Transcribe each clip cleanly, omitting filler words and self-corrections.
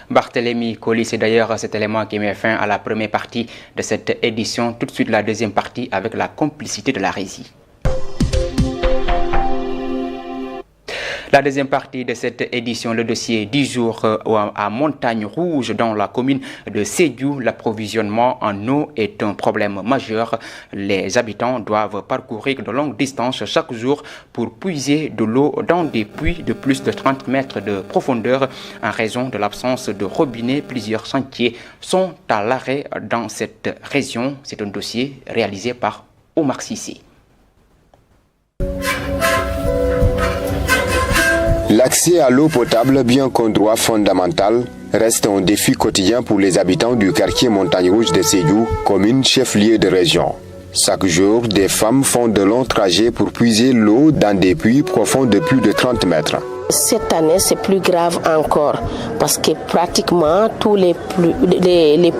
Barthélémy Colly, c'est d'ailleurs cet élément qui met fin à la première partie de cette édition. Tout de suite la deuxième partie avec la complicité de la régie. La deuxième partie de cette édition, le dossier 10 jours à Montagne Rouge dans la commune de Sédhiou. L'approvisionnement en eau est un problème majeur. Les habitants doivent parcourir de longues distances chaque jour pour puiser de l'eau dans des puits de plus de 30 mètres de profondeur. En raison de l'absence de robinet, plusieurs chantiers sont à l'arrêt dans cette région. C'est un dossier réalisé par Omar Sissi. L'accès à l'eau potable, bien qu'un droit fondamental, reste un défi quotidien pour les habitants du quartier Montagne Rouge de Sédhiou, commune chef-lieu de région. Chaque jour, des femmes font de longs trajets pour puiser l'eau dans des puits profonds de plus de 30 mètres. Cette année, c'est plus grave encore parce que pratiquement tous les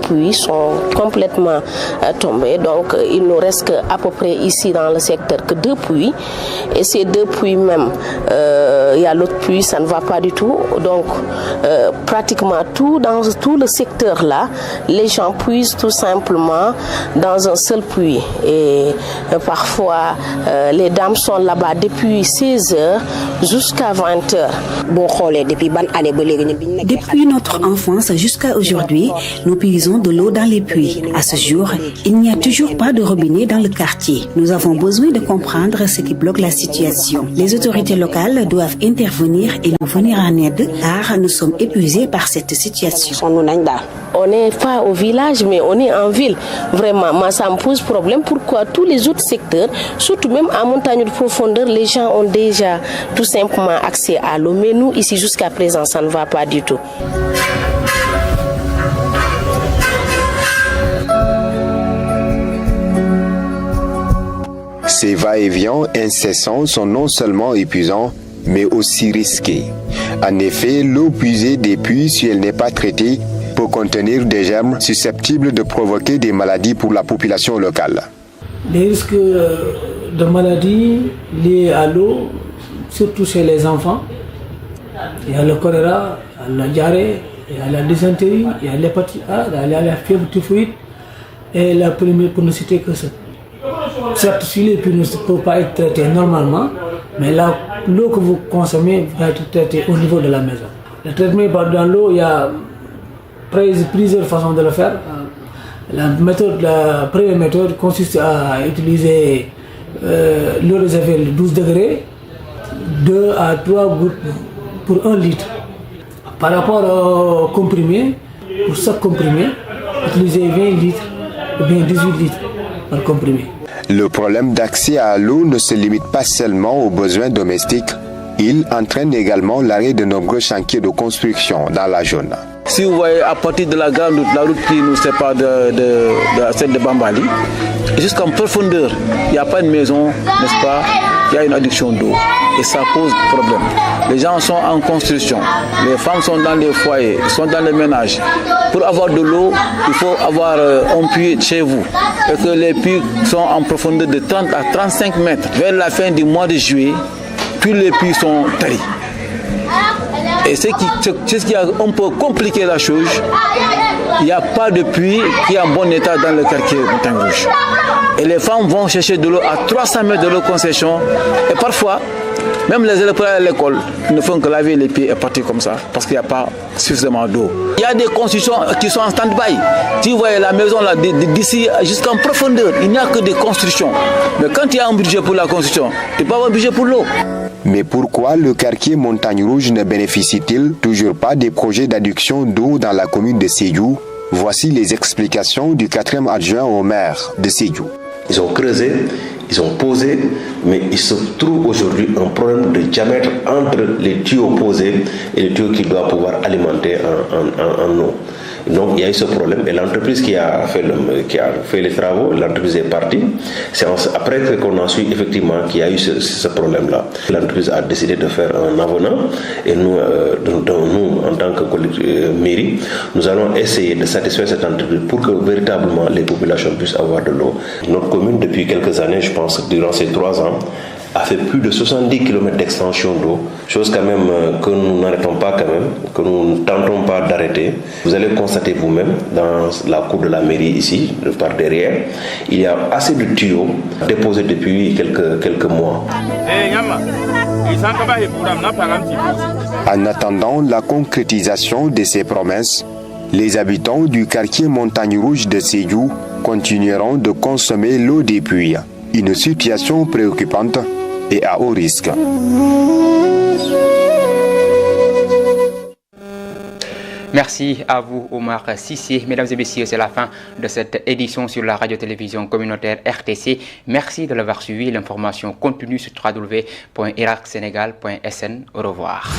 puits sont complètement tombés. Donc, il nous reste à peu près ici dans le secteur que 2 puits. Et ces 2 puits même, il y a l'autre puits, ça ne va pas du tout. Donc, pratiquement dans tout le secteur là, les gens puisent tout simplement dans un seul puits. Et parfois, les dames sont là-bas depuis 16 heures jusqu'à 20 heures. Depuis notre enfance jusqu'à aujourd'hui, nous puisons de l'eau dans les puits. À ce jour, il n'y a toujours pas de robinet dans le quartier. Nous avons besoin de comprendre ce qui bloque la situation. Les autorités locales doivent intervenir et nous venir en aide car nous sommes épuisés par cette situation. On n'est pas au village, mais on est en ville. Vraiment, moi, ça me pose problème. Pourquoi tous les autres secteurs, surtout même à montagne de profondeur, les gens ont déjà tout simplement accès à l'eau. Mais nous, ici, jusqu'à présent, ça ne va pas du tout. Ces va-et-vient incessants sont non seulement épuisants, mais aussi risqués. En effet, l'eau puisée des puits, si elle n'est pas traitée, peut contenir des germes susceptibles de provoquer des maladies pour la population locale. Les risques de maladies liées à l'eau, surtout chez les enfants, il y a le choléra, il y a la diarrhée, il y a la dysenterie, il y a l'hépatite A, il y a la fièvre typhoïde et la première, pour ne citer que ça. Certes, si les puits ne peuvent pas être traités normalement, mais l'eau que vous consommez va être traitée au niveau de la maison. Le traitement dans l'eau, il y a plusieurs façons de le faire. La première méthode consiste à utiliser l'eau de javel 12 degrés, 2 à 3 gouttes pour 1 litre. Par rapport au comprimé, pour chaque comprimé, utilisez 20 litres ou bien 18 litres par comprimé. Le problème d'accès à l'eau ne se limite pas seulement aux besoins domestiques, il entraîne également l'arrêt de nombreux chantiers de construction dans la zone. Si vous voyez à partir de la grande route, la route qui nous sépare de celle de Bambali, jusqu'en profondeur, il n'y a pas de maison, n'est-ce pas? Il y a une adduction d'eau et ça pose problème. Les gens sont en construction, les femmes sont dans les foyers, sont dans les ménages. Pour avoir de l'eau, il faut avoir un puits chez vous et que les puits sont en profondeur de 30 à 35 mètres. Vers la fin du mois de juillet, puis les puits sont taris. Et ce qui a un peu compliqué la chose, il n'y a pas de puits qui est en bon état dans le quartier Montagne Rouge. Et les femmes vont chercher de l'eau à 300 mètres de leur concession. Et parfois, même les élèves à l'école ne font que laver les pieds et partir comme ça, parce qu'il n'y a pas suffisamment d'eau. Il y a des constructions qui sont en stand-by. Si vous voyez la maison là, d'ici jusqu'en profondeur, il n'y a que des constructions. Mais quand il y a un budget pour la construction, il n'y a pas un budget pour l'eau. Mais pourquoi le quartier Montagne Rouge ne bénéficie-t-il toujours pas des projets d'adduction d'eau dans la commune de Sédhiou? Voici les explications du 4e adjoint au maire de Sédhiou. Ils ont creusé, ils ont posé, mais il se trouve aujourd'hui un problème de diamètre entre les tuyaux posés et les tuyaux qui doivent pouvoir alimenter en eau. Donc il y a eu ce problème et l'entreprise qui a fait les travaux, l'entreprise est partie. C'est après qu'on a su effectivement qu'il y a eu ce problème-là. L'entreprise a décidé de faire un avenant et nous en tant que mairie, nous allons essayer de satisfaire cette entreprise pour que véritablement les populations puissent avoir de l'eau. Notre commune, depuis quelques années, je pense, durant ces 3 ans, a fait plus de 70 km d'extension d'eau, chose quand même que nous n'arrêtons pas quand même, que nous ne tentons pas d'arrêter. Vous allez constater vous-même dans la cour de la mairie ici, par derrière, il y a assez de tuyaux déposés depuis quelques mois. En attendant la concrétisation de ces promesses, les habitants du quartier Montagne Rouge de Sédhiou continueront de consommer l'eau des puits. Une situation préoccupante et à haut risque. Merci à vous, Omar Sissé. Mesdames et messieurs, c'est la fin de cette édition sur la radio-télévision communautaire RTC. Merci de l'avoir suivi. L'information continue sur www.iracsenegal.sn. Au revoir.